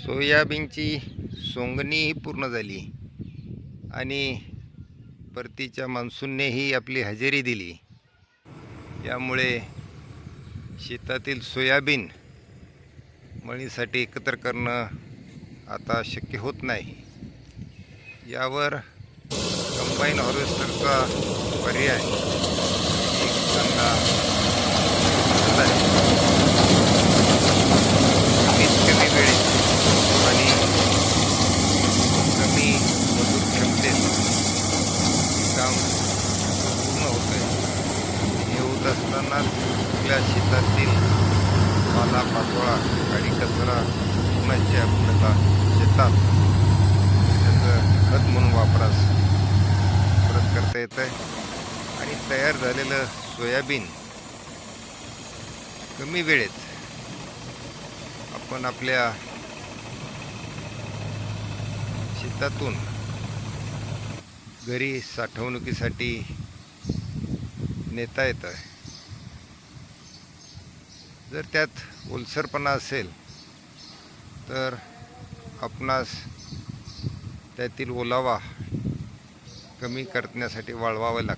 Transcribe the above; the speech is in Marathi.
सोयाबीनची सोंगणीही पूर्ण झाली आणि परतीच्या मान्सूननेही आपली हजेरी दिली. यामुळे शेतातील सोयाबीन मळणीसाठी एकत्र करणं आता शक्य होत नाही. यावर कंबाईन हार्वेस्टरचा पर्याय एक चांगला आहे. कमीत कमी वेळेत आणि कमी मजूर क्षमतेत काम पूर्ण होत आहे. हे होत असतानाच आपल्या शेतातील पालापाचोळा आणि कचरा पुन्हा आपल्याला शेतात त्याचं खत म्हणून वापरास परत करता येत आहे. आणि तयार झालेलं सोयाबीन कमी वेळेत आपण आपल्या शेतातून घरी साठवणुकीसाठी नेता येतं. जर त्यात ओलसरपणा असेल तर आपणास त्यातील ओलावा कमी करण्यासाठी वाळवावं लागतं.